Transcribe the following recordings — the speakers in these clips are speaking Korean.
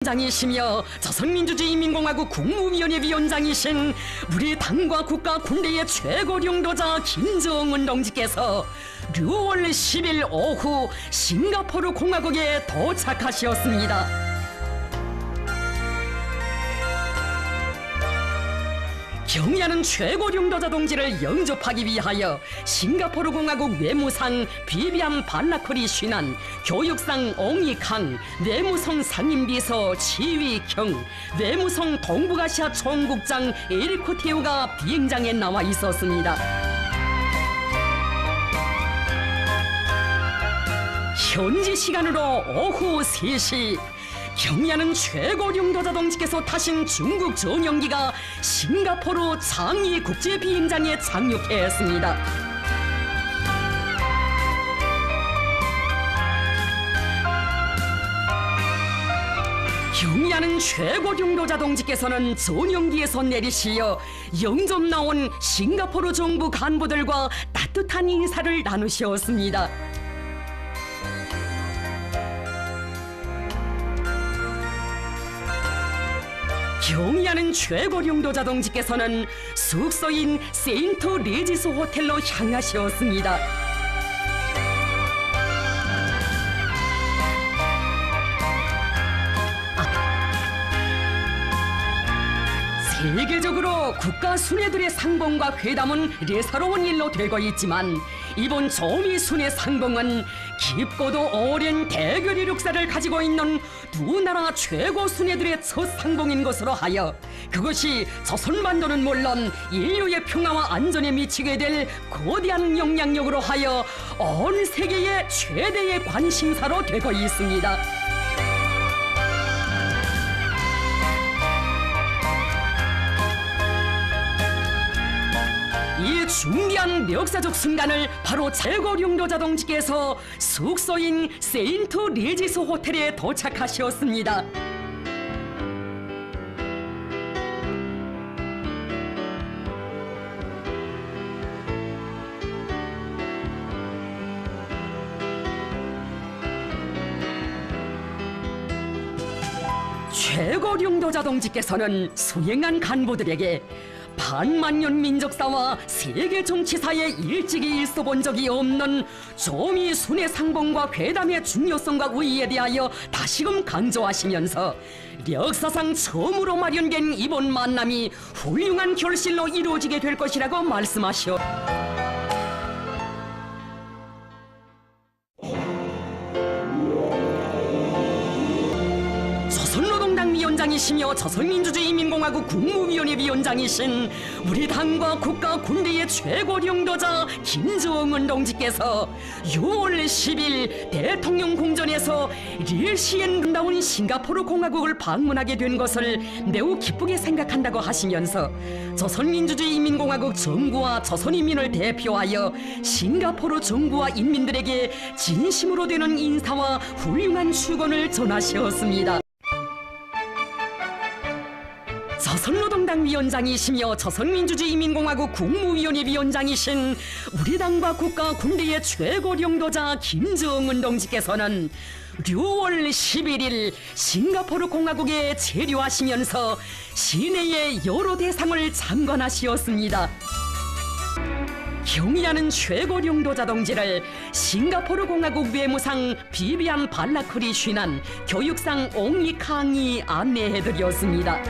위원장이시며 조선민주주의인민공화국 국무위원회 위원장이신 우리 당과 국가 군대의 최고領導자 김정은 동지께서 6월 10일 오후 싱가포르 공화국에 도착하셨습니다. 경의하는 최고領導자 동지를 영접하기 위하여 싱가포르 공화국 외무상 비비안 발라코리 쉰한, 교육상 옹이캉, 외무성 상임비서 치위경, 외무성 동북아시아 총국장 에리코 테오가 비행장에 나와 있었습니다. 현지 시간으로 오후 3시 경의하는 최고領導자 동지께서 타신 중국 전용기가 싱가포르 장이 국제 비행장에 착륙했습니다. 경의하는 최고領導자 동지께서는 전용기에서 내리시어 영접 나온 싱가포르 정부 간부들과 따뜻한 인사를 나누셨습니다. 경의하는 최고領導자 동지께서는 숙소인 세인트 레지스 호텔로 향하셨습니다. 세계적으로 국가 순회들의 상봉과 회담은 예사로운 일로 되고 있지만 이번 조미 순회 상봉은 깊고도 오랜 대결의 역사를 가지고 있는 두 나라 최고 순회들의 첫 상봉인 것으로 하여 그것이 조선반도는 물론 인류의 평화와 안전에 미치게 될 거대한 영향력으로 하여 온 세계의 최대의 관심사로 되고 있습니다. 이 중대한 역사적 순간을 바로 최고領導자 동지께서 숙소인 세인트 레지스 호텔에 도착하셨습니다. 최고領導자 동지께서는 수행한 간부들에게 반만년 민족사와 세계 정치사에 일찍이 있어본 적이 없는 조미 순회 상봉과 회담의 중요성과 의의에 대하여 다시금 강조하시면서 역사상 처음으로 마련된 이번 만남이 훌륭한 결실로 이루어지게 될 것이라고 말씀하셨. 조선노동당 위원장이시며 조선민주주의인민공화국 국무위원회 위원장이신 우리 당과 국가 군대의 최고領導자 김정은 동지께서 6월 10일 대통령 궁전에서 릴시엔다운 싱가포르 공화국을 방문하게 된 것을 매우 기쁘게 생각한다고 하시면서 조선민주주의인민공화국 정부와 조선인민을 대표하여 싱가포르 정부와 인민들에게 진심으로 되는 인사와 훌륭한 축원을 전하셨습니다. 조선노동당 위원장이시며 조선민주주의인민공화국 국무위원회 위원장이신 우리 당과 국가 군대의 최고領導자 김정은 동지께서는 6월 11일 싱가포르 공화국에 체류하시면서 시내의 여러 대상을 참관하시었습니다. 경의하는 최고領導자 동지를 싱가포르 공화국 외무상 비비안 발라코리 쉰한, 교육상 옹이캉이 안내해드렸습니다.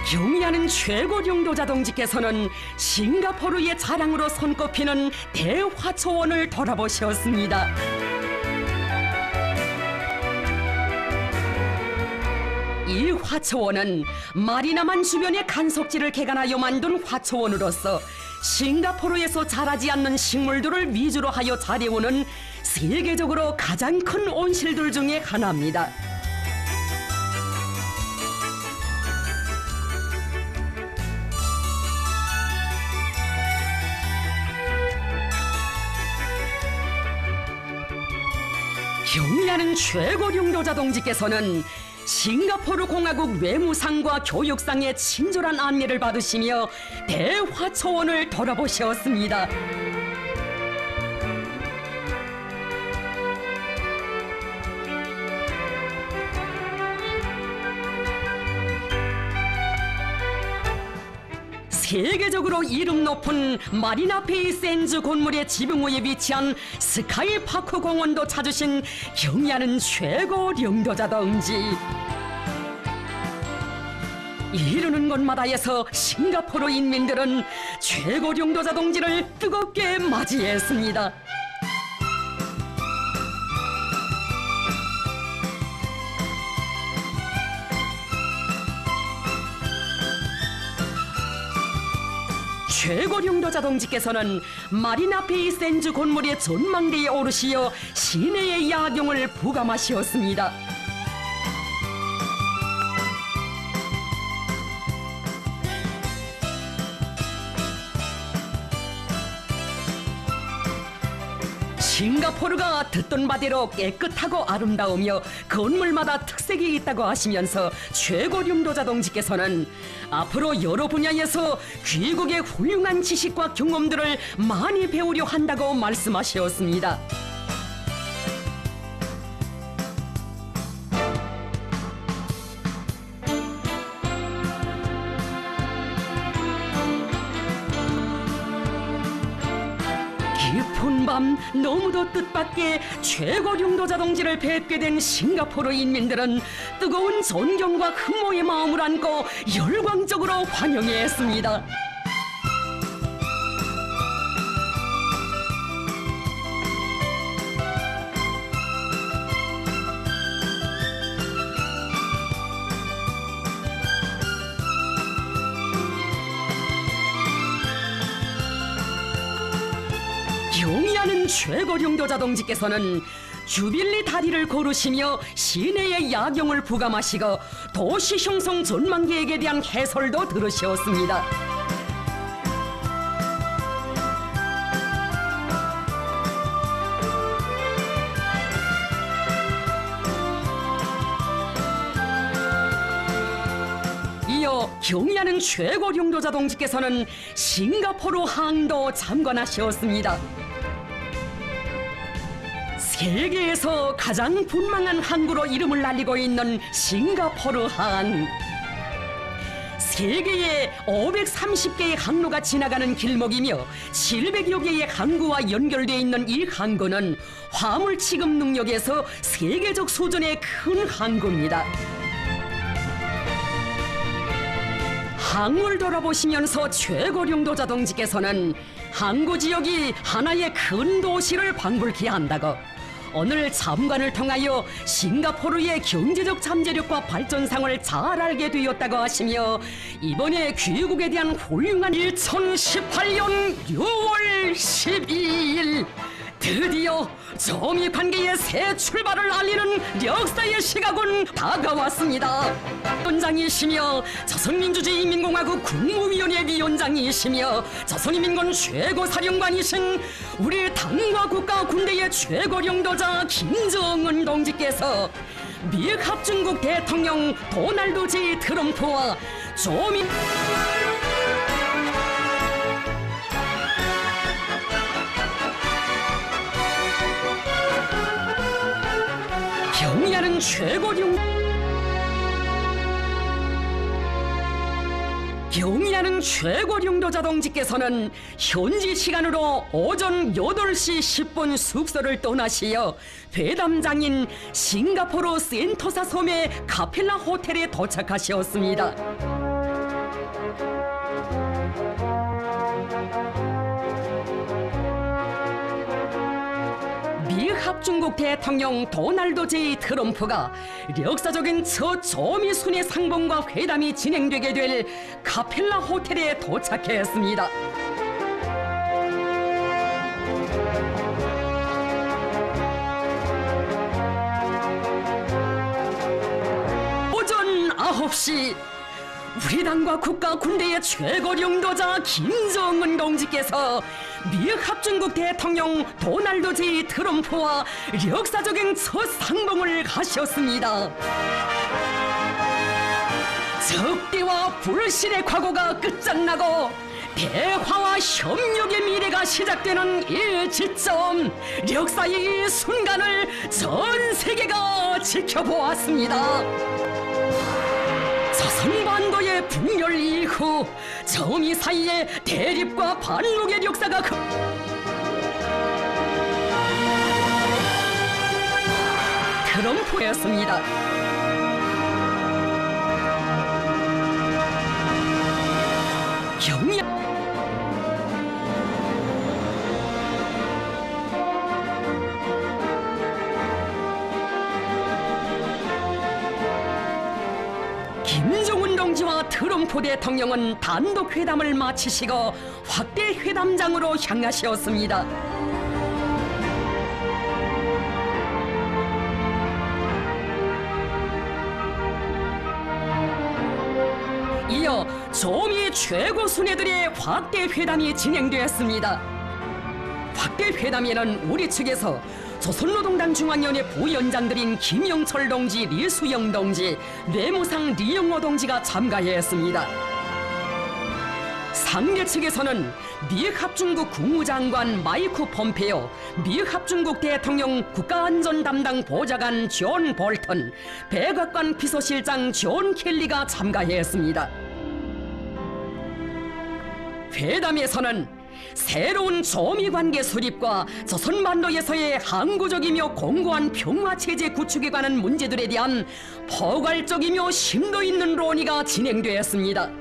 경의하는 최고領導자 동지께서는 싱가포르의 자랑으로 손꼽히는 대화초원을 돌아보셨습니다. 이 화초원은 마리나만 주변의 간석지를 개간하여 만든 화초원으로서 싱가포르에서 자라지 않는 식물들을 위주로 하여 자라오는 세계적으로 가장 큰 온실들 중에 하나입니다. 경의하는 최고領導자 동지께서는 싱가포르 공화국 외무상과 교육상의 친절한 안내를 받으시며 대화초원을 돌아보셨습니다. 세계적으로 이름 높은 마리나 베이 샌즈 건물의 지붕 위에 위치한 스카이파크 공원도 찾으신 경의하는 최고 령도자동지. 이르는 곳마다에서 싱가포르 인민들은 최고 령도자동지를 뜨겁게 맞이했습니다. 최고 령도자동지께서는 마리나 베이 샌즈 건물의 전망대에 오르시어 시내의 야경을 부감하시었습니다. 싱가포르가 듣던 바대로 깨끗하고 아름다우며 건물마다 특색이 있다고 하시면서 최고 령도자동지께서는 앞으로 여러 분야에서 귀국의 훌륭한 지식과 경험들을 많이 배우려 한다고 말씀하셨습니다. 깊은 밤 너무도 뜻밖의 최고 령도자동지를 뵙게 된 싱가포르 인민들은 뜨거운 존경과 흠모의 마음을 안고 열광적으로 환영했습니다. 경의하는 최고 령도자동지께서는 주빌리 다리를 걸으시며 시내의 야경을 부감하시고 도시 형성 전망 계획에 대한 해설도 들으셨습니다. 이어 경의하는 최고 령도자동지께서는 싱가포르 항도 참관하셨습니다. 세계에서 가장 분망한 항구로 이름을 날리고 있는 싱가포르 항. 세계에 530개의 항로가 지나가는 길목이며 700여 개의 항구와 연결되어 있는 이 항구는 화물 취급 능력에서 세계적 수준의 큰 항구입니다. 항구를 돌아보시면서 최고 령도자동지께서는 항구 지역이 하나의 큰 도시를 방불케 한다고, 오늘 참관을 통하여 싱가포르의 경제적 잠재력과 발전상을 잘 알게 되었다고 하시며 이번에 귀국에 대한 훌륭한 2018년 6월 12일 드디어中미 관계의 새 출발을 알리는 역사의 시각은 다가왔습니다. 위원장이시며 조선민주주의인민공화국 국무위원회 위원장이시며 조선인민군 최고사령관이신 우리 당과 국가 군대의 최고 령도자 김정은 동지께서 미 합중국 대통령 도널드 J 트럼프와 조미 경의하는 최고 령도자동지께서는 현지 시간으로 오전 8시 10분 숙소를 떠나시어 회담장인 싱가포르 센토사 섬의 카펠라 호텔에 도착하셨습니다. 미 합중국 대통령 도널드 J 트럼프가 역사적인 첫 조미 순회 상봉과 회담이 진행되게 될 카펠라 호텔에 도착했습니다. 오전 9시 우리 당과 국가 군대의 최고 령도자 김정은 동지께서 미 합중국 대통령 도널드 J 트럼프와 역사적인 첫 상봉을 하셨습니다. 적대와 불신의 과거가 끝장나고 대화와 협력의 미래가 시작되는 이 지점, 역사의 이 순간을 전 세계가 지켜보았습니다. 조선반도의 분열 이후 저미 사이에 대립과 반목의 역사가 트럼프였습니다. 경량 김정은 동지와 트럼프 대통령은 단독 회담을 마치시고 확대 회담장으로 향하셨습니다. 이어 조미 최고 순회들의 확대 회담이 진행되었습니다. 확대 회담에는 우리 측에서 조선노동당 중앙위원회 부위원장들인 김영철 동지, 리수영 동지, 뇌무상 리영호 동지가 참가했습니다. 상대 측에서는 미국 합중국 국무장관 마이크 폼페오, 미국 합중국 대통령 국가안전 담당 보좌관 존 볼턴, 백악관 비서실장 존 켈리가 참가했습니다. 회담에서는 새로운 조미 관계 수립과 조선반도에서의 항구적이며 공고한 평화체제 구축에 관한 문제들에 대한 포괄적이며 심도 있는 논의가 진행되었습니다.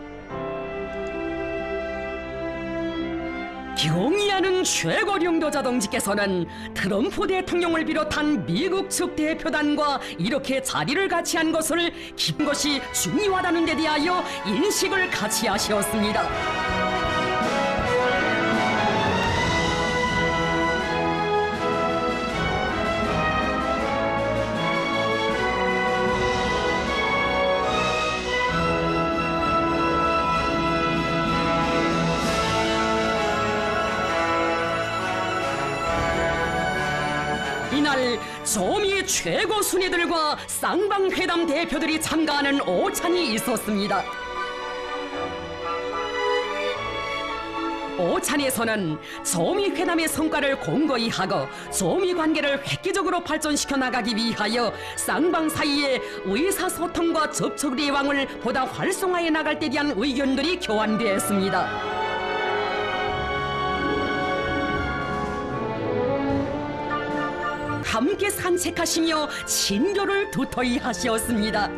경의하는 최고령도자 동지께서는 트럼프 대통령을 비롯한 미국 측 대표단과 이렇게 자리를 같이 한 것을 기쁜 것이 중요하다는 데 대하여 인식을 같이 하셨습니다. 이날 조미 최고 순회들과 쌍방회담 대표들이 참가하는 오찬이 있었습니다. 오찬에서는 조미 회담의 성과를 공고히 하고 조미 관계를 획기적으로 발전시켜 나가기 위하여 쌍방 사이의 의사소통과 접촉 내왕을 보다 활성화해 나갈 때 대한 의견들이 교환되었습니다. 함께 산책하시며 친교를 두터이 하시었습니다.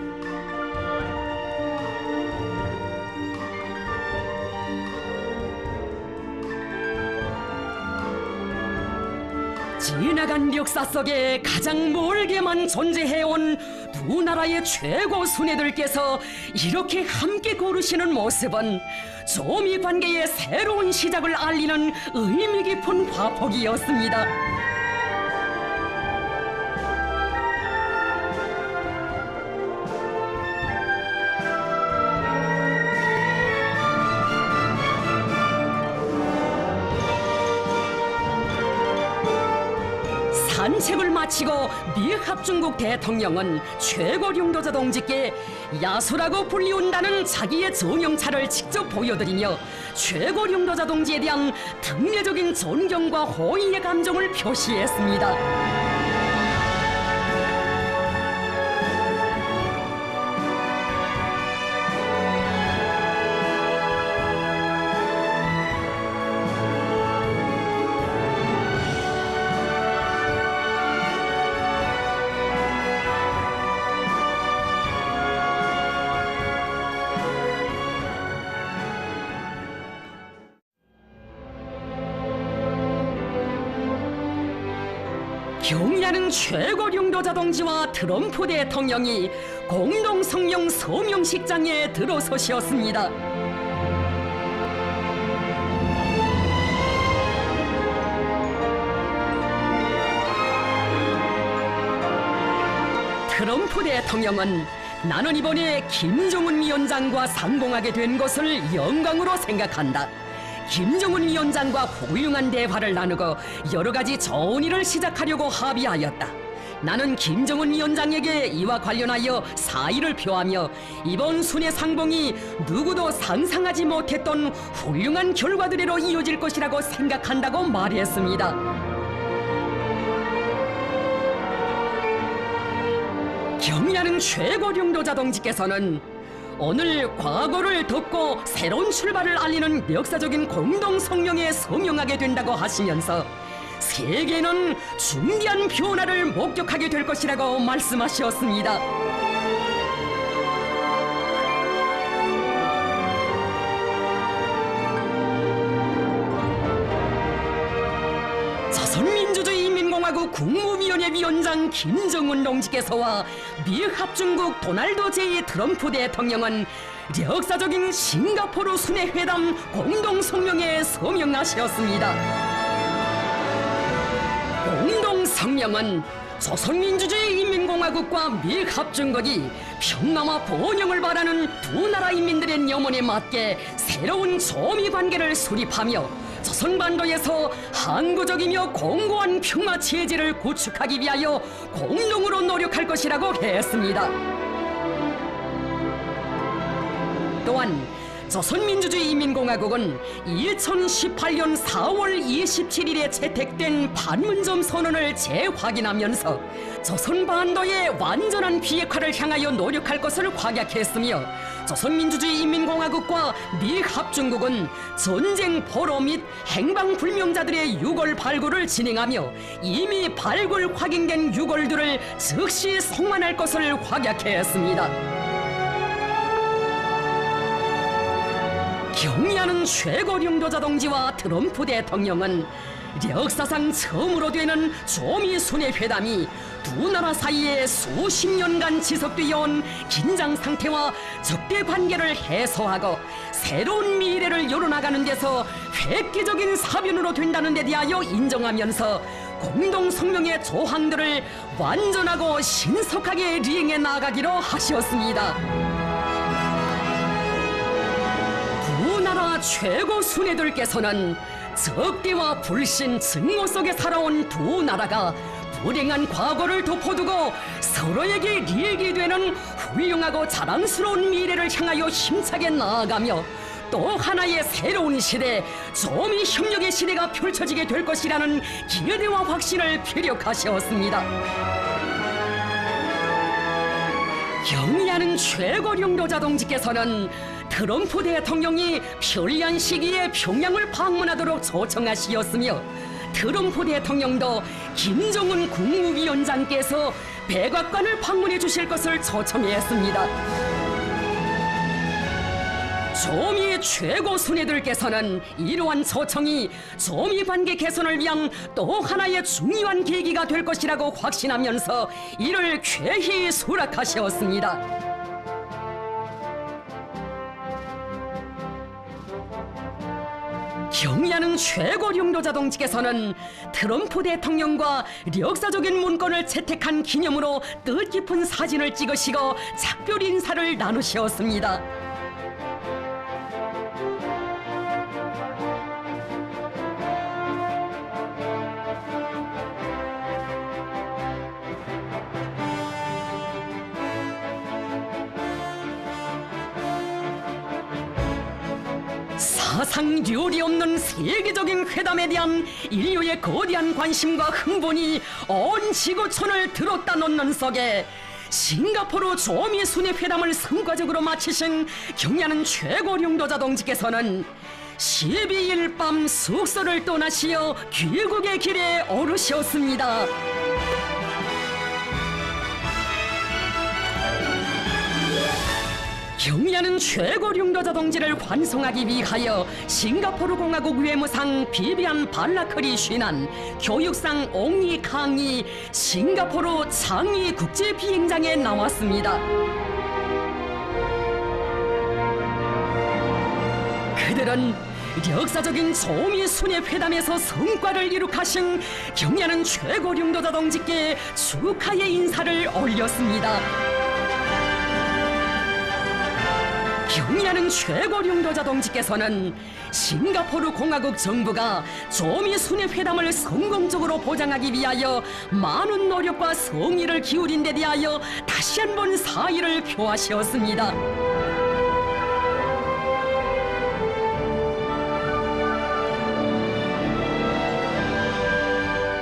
지나간 역사 속에 가장 멀게만 존재해온 두 나라의 최고 순회들께서 이렇게 함께 걸으시는 모습은 조미 관계의 새로운 시작을 알리는 의미 깊은 화폭이었습니다. 산책을 마치고 미국 합중국 대통령은 최고령도자 동지께 야수라고 불리운다는 자기의 정형차를 직접 보여드리며 최고령도자 동지에 대한 특례적인 존경과 호의의 감정을 표시했습니다. 경의하는 최고령도자 동지와 트럼프 대통령이 공동 성명 서명식장에 들어서셨습니다. 트럼프 대통령은 나는 이번에 김정은 위원장과 상봉하게 된 것을 영광으로 생각한다. 김정은 위원장과 훌륭한 대화를 나누고 여러 가지 좋은 일을 시작하려고 합의하였다. 나는 김정은 위원장에게 이와 관련하여 사의를 표하며 이번 순회 상봉이 누구도 상상하지 못했던 훌륭한 결과들로 이어질 것이라고 생각한다고 말했습니다. 경의하는 최고령도자 동지께서는 오늘 과거를 덮고 새로운 출발을 알리는 역사적인 공동 성명에 서명하게 된다고 하시면서 세계는 중대한 변화를 목격하게 될 것이라고 말씀하셨습니다. 조선민주주의인민공화국 국무위원회 위원장 김정은 동지께서와 미 합중국 도널드 제 트럼프 대통령은 역사적인 싱가포르 순회회담 공동성명에 서명하셨습니다. 공동성명은 조선민주주의인민공화국과 미 합중국이 평화와 번영을 바라는 두 나라 인민들의 염원에 맞게 새로운 조미 관계를 수립하며 조선반도에서 항구적이며 공고한 평화 체제를 구축하기 위하여 공동으로 노력할 것이라고 했습니다. 또한 조선민주주의인민공화국은 2018년 4월 27일에 채택된 판문점 선언을 재확인하면서 조선반도의 완전한 비핵화를 향하여 노력할 것을 확약했으며 조선민주주의인민공화국과 미 합중국은 전쟁 포로 및 행방불명자들의 유골 발굴을 진행하며 이미 발굴 확인된 유골들을 즉시 송환할 것을 확약했습니다. 경의하는 최고領導者 동지와 트럼프 대통령은 역사상 처음으로 되는 조미 순회회담이 두 나라 사이에 수십 년간 지속되어 온 긴장 상태와 적대 관계를 해소하고 새로운 미래를 열어나가는 데서 획기적인 사변으로 된다는 데 대하여 인정하면서 공동성명의 조항들을 완전하고 신속하게 리행해 나가기로 하셨습니다. 두 나라 최고 순회들께서는 적대와 불신, 증오 속에 살아온 두 나라가 불행한 과거를 덮어두고 서로에게 리액이 되는 훌륭하고 자랑스러운 미래를 향하여 힘차게 나아가며 또 하나의 새로운 시대, 조미 협력의 시대가 펼쳐지게 될 것이라는 기대와 확신을 피력하셨습니다. 경의하는 최고領導者 동지께서는 트럼프 대통령이 편리한 시기에 평양을 방문하도록 초청하시었으며 트럼프 대통령도 김정은 국무위원장께서 백악관을 방문해 주실 것을 초청했습니다. 조미의 최고 순회들께서는 이러한 초청이 조미 관계 개선을 위한 또 하나의 중요한 계기가 될 것이라고 확신하면서 이를 쾌히 수락하셨습니다. 경의하는 최고領導者 동지께서는 트럼프 대통령과 역사적인 문건을 채택한 기념으로 뜻깊은 사진을 찍으시고 작별 인사를 나누셨습니다. 사상률이 없는 세계적인 회담에 대한 인류의 거대한 관심과 흥분이 온 지구촌을 들었다 놓는 속에 싱가포르 조미 순회 회담을 성과적으로 마치신 경의하는 최고領導者 동지께서는 12일 밤 숙소를 떠나시어 귀국의 길에 오르셨습니다. 경의하는 최고領導者 동지를 환송하기 위하여 싱가포르 공화국 외무상 비비안 발라커리 쉰한, 교육상 옹이 캉이 싱가포르 창의 국제 비행장에 나왔습니다. 그들은 역사적인 조미 순회 회담에서 성과를 이룩하신 경의하는 최고領導者 동지께 축하의 인사를 올렸습니다. 경의하는 최고領導者 동지께서는 싱가포르 공화국 정부가 조미 순회 회담을 성공적으로 보장하기 위하여 많은 노력과 성의를 기울인 데 대하여 다시 한번 사의를 표하셨습니다.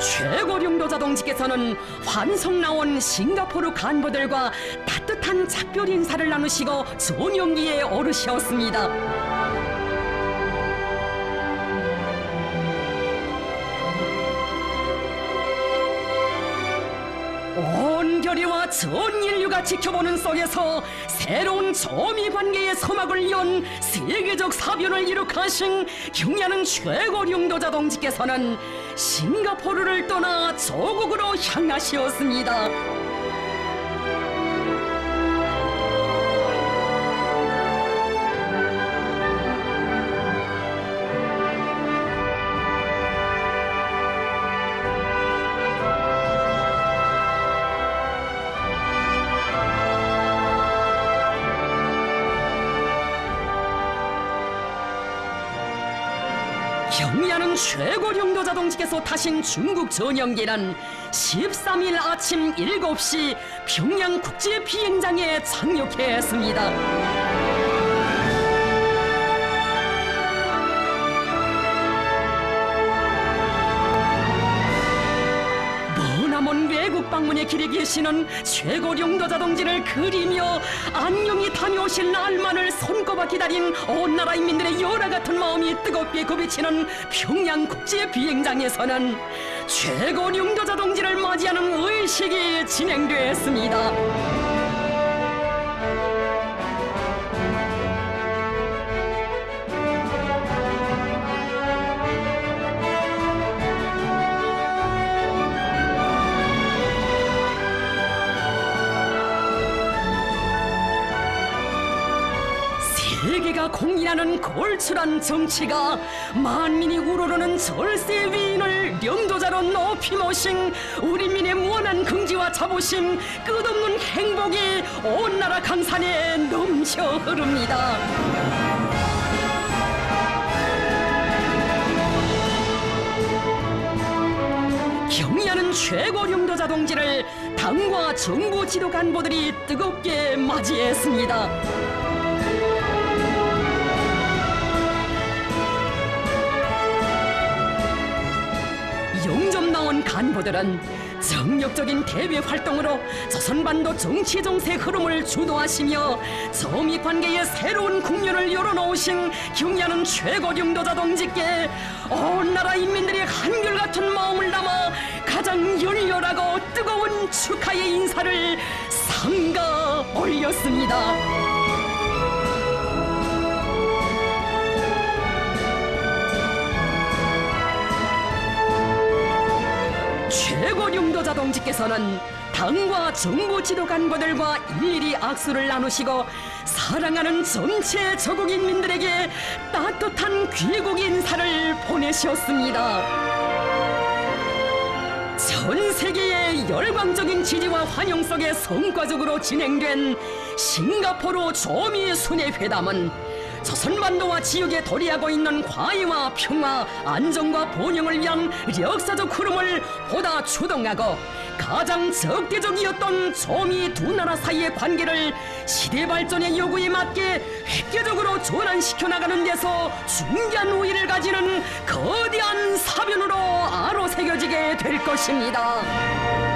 최고領導者 자동지께서는 환송 나온 싱가포르 간부들과 따뜻한 작별 인사를 나누시고 전용기에 오르셨습니다. 온 결의와 전 인류가 지켜보는 속에서 새로운 조미 관계의 서막을 연 세계적 사변을 이룩하신 경야는 최고 령도자 동지께서는 싱가포르를 떠나 조국으로 향하시었습니다. 경야는 최고 령도자 동지께서 타신 중국 전용기는 13일 아침 7시 평양 국제 비행장에 착륙했습니다. 머나먼 외국 방문의 길에 계시는 최고 령도자 동지를 그리며 안녕히 다녀오실 날만을 손꼽아 기다린 온 나라 인민들의 열화 같은 마음이 뜨겁게 굽이치는 평양 국제 비행장에서는 최고 령도자 동지를 맞이하는 의식이 진행됐습니다. 세계가 공인하는 걸출한 정치가 만민이 우러르는 절세 위인을 령도자로 높이 모신 우리 민의 무한한 긍지와 자부심, 끝없는 행복이 온 나라 강산에 넘쳐 흐릅니다. 경야는 최고 령도자 동지를 당과 정부 지도 간부들이 뜨겁게 맞이했습니다. 영접 나온 간부들은 정력적인 대외 활동으로 조선반도 정치 정세 흐름을 주도하시며 조미 관계의 새로운 국면을 열어놓으신 경야는 최고 령도자 동지께 온 나라 인민들의 한결같은 마음을 담아 가장 열렬하고 뜨거운 축하의 인사를 삼가 올렸습니다. 최고 령도자 동지께서는 당과 정부 지도 간부들과 일일이 악수를 나누시고 사랑하는 전체 조국 인민들에게 따뜻한 귀국 인사를 보내셨습니다. 전 세계의 열광적인 지지와 환영 속에 성과적으로 진행된 싱가포르 조미 순회 회담은 조선반도와 지역에 도래하고 있는 화해와 평화, 안정과 번영을 위한 역사적 흐름을 보다 주동하고 가장 적대적이었던 조미 두 나라 사이의 관계를 시대 발전의 요구에 맞게 획기적으로 전환시켜 나가는 데서 중요한 우위를 가지는 거대한 사변으로 아로새겨지게 될 것입니다.